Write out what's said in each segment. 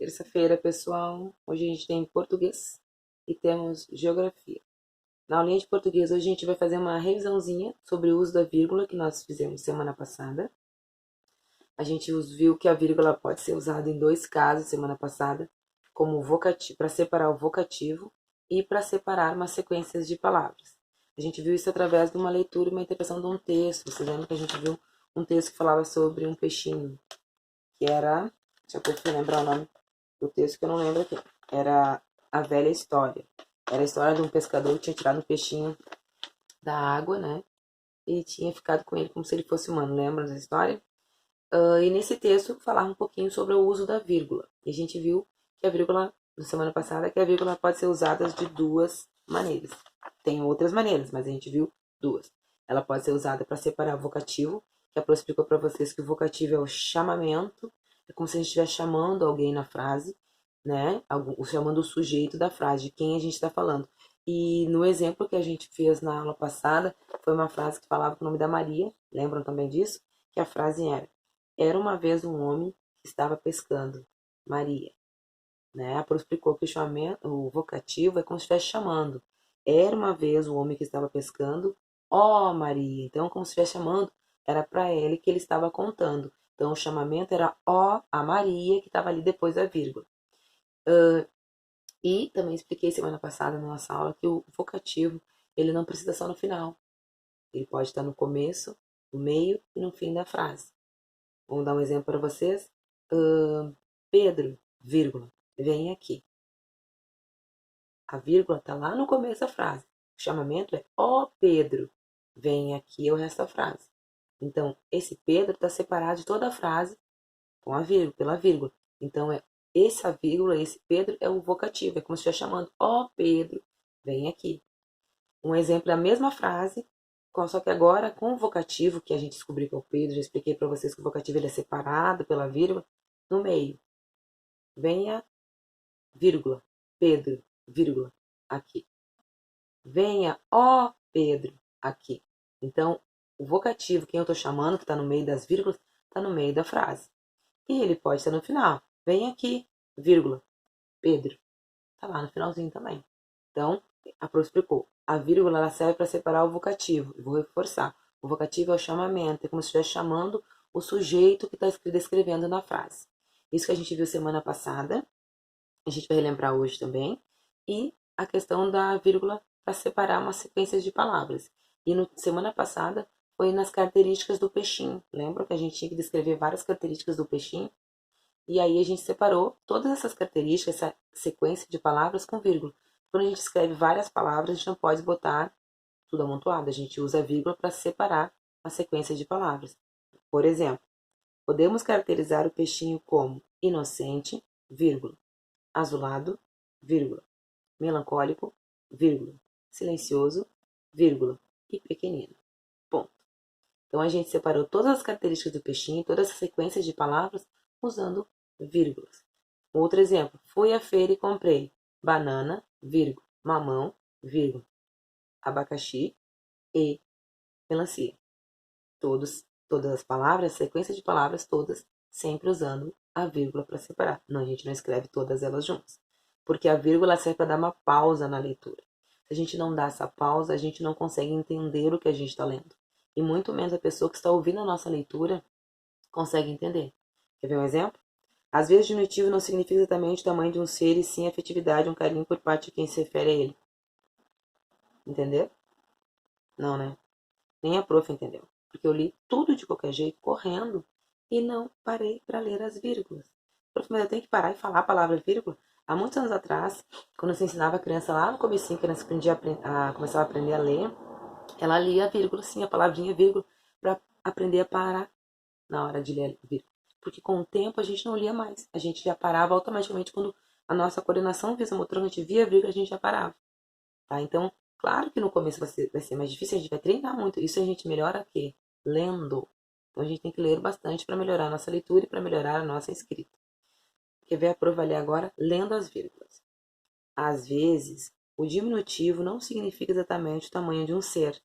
Terça-feira, pessoal. Hoje a gente tem português e temos geografia. Na aulinha de português, hoje a gente vai fazer uma revisãozinha sobre o uso da vírgula que nós fizemos semana passada. A gente viu que a vírgula pode ser usada em dois casos semana passada, como vocativo, para separar o vocativo e para separar umas sequências de palavras. A gente viu isso através de uma leitura e uma interpretação de um texto. Vocês lembram que a gente viu um texto que falava sobre um peixinho, que era, deixa eu lembrar o nome do texto que eu não lembro aqui. Era a velha história. Era a história de um pescador que tinha tirado um peixinho da água, né? E tinha ficado com ele como se ele fosse humano. Lembra dessa história? E nesse texto falava um pouquinho sobre o uso da vírgula. E a gente viu que a vírgula, na semana passada, que a vírgula pode ser usada de duas maneiras. Tem outras maneiras, mas a gente viu duas. Ela pode ser usada para separar o vocativo, que a Pro explicou para vocês que o vocativo é o chamamento, é como se a gente estivesse chamando alguém na frase, né? Chamando o sujeito da frase, de quem a gente está falando. E no exemplo que a gente fez na aula passada, foi uma frase que falava com o nome da Maria, lembram também disso? Que a frase era uma vez um homem que estava pescando, Maria. Né? A Pro explicou que o vocativo é como se estivesse chamando. Era uma vez o homem que estava pescando, ó Maria. Então, como se estivesse chamando, era para ele que ele estava contando. Então, o chamamento era ó a Maria, que estava ali depois da vírgula. E também expliquei semana passada na nossa aula que o vocativo, ele não precisa estar no final. Ele pode estar no começo, no meio e no fim da frase. Vamos dar um exemplo para vocês? Pedro, vírgula, vem aqui. A vírgula está lá no começo da frase. O chamamento é ó Pedro, vem aqui é o resto da frase. Então, esse Pedro está separado de toda a frase com a vírgula, pela vírgula. Então, essa vírgula, esse Pedro é o vocativo, é como se estivesse chamando ó Pedro, vem aqui. Um exemplo da mesma frase, só que agora com o vocativo, que a gente descobriu que é o Pedro, já expliquei para vocês que o vocativo ele é separado pela vírgula, no meio. Venha, vírgula, Pedro, vírgula, aqui. Venha, ó Pedro, aqui. Então, o vocativo, quem eu estou chamando, que está no meio das vírgulas, está no meio da frase. E ele pode estar no final. Vem aqui, vírgula, Pedro. Está lá no finalzinho também. Então, a Pro explicou. A vírgula ela serve para separar o vocativo. Eu vou reforçar. O vocativo é o chamamento. É como se estivesse chamando o sujeito que está descrevendo na frase. Isso que a gente viu semana passada. A gente vai relembrar hoje também. E a questão da vírgula para separar uma sequência de palavras. E na semana passada foi nas características do peixinho. Lembra que a gente tinha que descrever várias características do peixinho? E aí a gente separou todas essas características, essa sequência de palavras com vírgula. Quando a gente escreve várias palavras, a gente não pode botar tudo amontoado. A gente usa a vírgula para separar a sequência de palavras. Por exemplo, podemos caracterizar o peixinho como inocente, vírgula, azulado, vírgula, melancólico, vírgula, silencioso, vírgula, e pequenino. Ponto. Então a gente separou todas as características do peixinho, todas as sequências de palavras, usando vírgulas. Outro exemplo, fui à feira e comprei banana, vírgula, mamão, vírgula, abacaxi e melancia. Todas as palavras, sequência de palavras todas, sempre usando a vírgula para separar. Não, a gente não escreve todas elas juntas. Porque a vírgula serve para dar uma pausa na leitura. Se a gente não dá essa pausa, a gente não consegue entender o que a gente está lendo. E muito menos a pessoa que está ouvindo a nossa leitura consegue entender. Quer ver um exemplo? Às vezes, diminutivo não significa exatamente o tamanho de um ser, e sim a afetividade, um carinho por parte de quem se refere a ele. Entendeu? Não, né? Nem a prof entendeu. Porque eu li tudo de qualquer jeito, correndo, e não parei para ler as vírgulas. Prof, mas eu tenho que parar e falar a palavra vírgula? Há muitos anos atrás, quando você ensinava a criança lá no comecinho, a criança começava a aprender a ler, ela lia a vírgula, sim, a palavrinha vírgula, para aprender a parar na hora de ler a vírgula. Porque com o tempo a gente não lia mais. A gente já parava automaticamente quando a nossa coordenação visomotora, a gente via a vírgula, a gente já parava. Tá? Então, claro que no começo vai ser mais difícil, a gente vai treinar muito. Isso a gente melhora o quê? Lendo. Então a gente tem que ler bastante para melhorar a nossa leitura e para melhorar a nossa escrita. Quer ver a prova ali agora? Lendo as vírgulas. Às vezes, o diminutivo não significa exatamente o tamanho de um ser,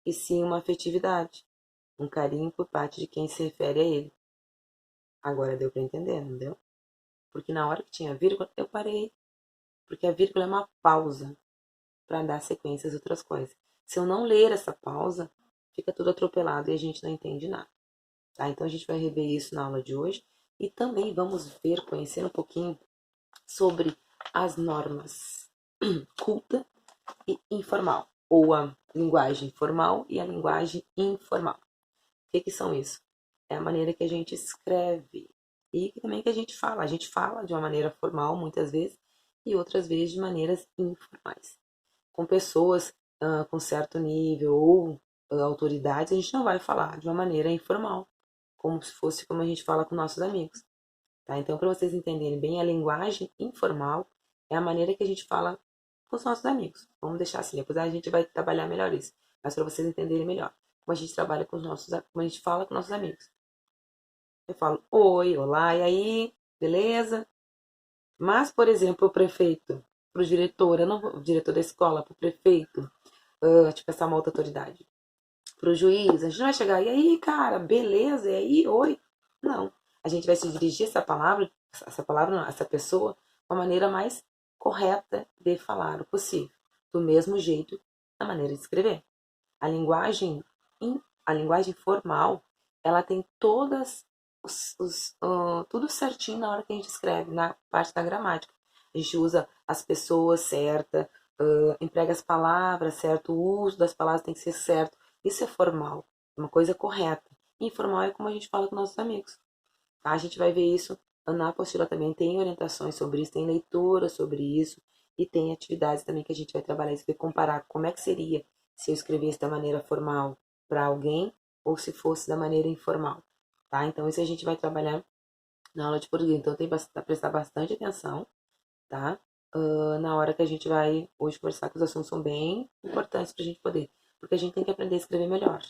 e sim uma afetividade, um carinho por parte de quem se refere a ele. Agora deu para entender, não deu? Porque na hora que tinha vírgula, eu parei. Porque a vírgula é uma pausa para dar sequência às outras coisas. Se eu não ler essa pausa, fica tudo atropelado e a gente não entende nada. Tá? Então a gente vai rever isso na aula de hoje e também vamos ver, conhecer um pouquinho sobre as normas culta e informal, ou a linguagem formal e a linguagem informal. O que são isso? É a maneira que a gente escreve e também que a gente fala. A gente fala de uma maneira formal muitas vezes e outras vezes de maneiras informais. Com pessoas com certo nível ou autoridades, a gente não vai falar de uma maneira informal, como se fosse como a gente fala com nossos amigos. Tá? Então, para vocês entenderem bem, a linguagem informal é a maneira que a gente fala com os nossos amigos. Vamos deixar assim, depois a gente vai trabalhar melhor isso. Mas para vocês entenderem melhor, como a gente trabalha com os nossos, como a gente fala com nossos amigos. Eu falo oi, olá, e aí, beleza? Mas, por exemplo, o prefeito, para o diretor, eu não, o diretor da escola, para o prefeito, tipo essa uma outra autoridade, para o juiz, a gente não vai chegar, e aí, cara, beleza, e aí, oi? Não. A gente vai se dirigir essa palavra não, essa pessoa, de uma maneira mais correta de falar o possível. Do mesmo jeito, na maneira de escrever. A linguagem, a linguagem formal, ela tem todas tudo certinho na hora que a gente escreve, na parte da gramática. A gente usa as pessoas certas, emprega as palavras certo, o uso das palavras tem que ser certo. Isso é formal, é uma coisa correta. Informal é como a gente fala com nossos amigos. Tá? A gente vai ver isso na apostila também. Tem orientações sobre isso, tem leitura sobre isso e tem atividades também que a gente vai trabalhar isso, vai comparar como é que seria se eu escrevesse da maneira formal para alguém ou se fosse da maneira informal. Tá? Então isso a gente vai trabalhar na aula de português. Então tem que prestar bastante atenção, tá? Na hora que a gente vai hoje conversar, que os assuntos são bem importantes para a gente poder, porque a gente tem que aprender a escrever melhor,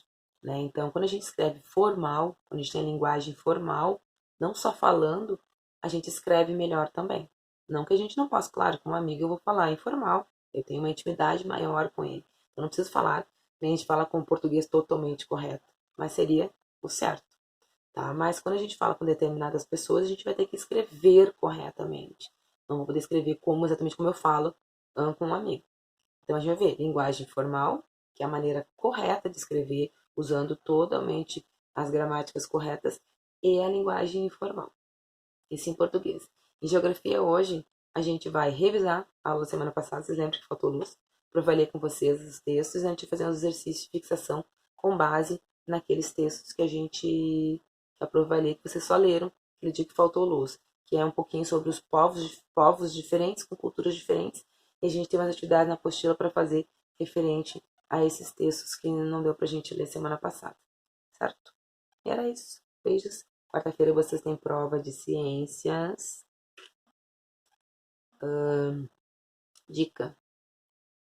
né? Então, quando a gente escreve formal, quando a gente tem a linguagem formal, não só falando, a gente escreve melhor também. Não que a gente não possa, claro, com um amigo eu vou falar informal, eu tenho uma intimidade maior com ele. Eu não preciso falar, nem a gente fala com o português totalmente correto, mas seria o certo, tá? Mas quando a gente fala com determinadas pessoas, a gente vai ter que escrever corretamente. Não vou poder escrever exatamente como eu falo com um amigo. Então a gente vai ver linguagem formal, que é a maneira correta de escrever, usando totalmente as gramáticas corretas, e a linguagem informal. Isso em português. Em geografia hoje, a gente vai revisar a aula da semana passada, vocês lembram que faltou luz? Eu vou ler com vocês os textos e a gente vai fazer uns exercícios de fixação com base naqueles textos que a prova vai ler, que vocês só leram aquele dia que faltou luz, que é um pouquinho sobre os povos diferentes, com culturas diferentes, e a gente tem umas atividades na apostila para fazer referente a esses textos que não deu pra gente ler semana passada, certo? E era isso. Beijos. Quarta-feira vocês têm prova de ciências. Dica: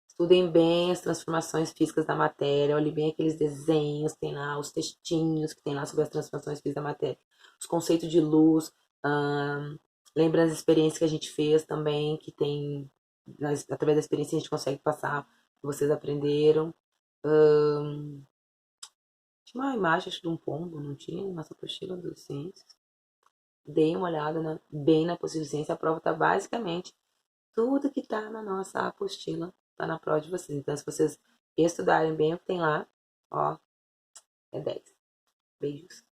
estudem bem as transformações físicas da matéria, olhem bem aqueles desenhos, tem lá os textinhos que tem lá sobre as transformações físicas da matéria, os conceitos de luz, lembra as experiências que a gente fez também, que tem, através da experiência a gente consegue passar, que vocês aprenderam. Tinha uma imagem, acho, de um pombo, não tinha? Nossa apostila dos ciências. Deem uma olhada bem na apostila de ciência, a prova está basicamente tudo que está na nossa apostila está na prova de vocês. Então, se vocês estudarem bem o que tem lá, ó, é 10. Beijos.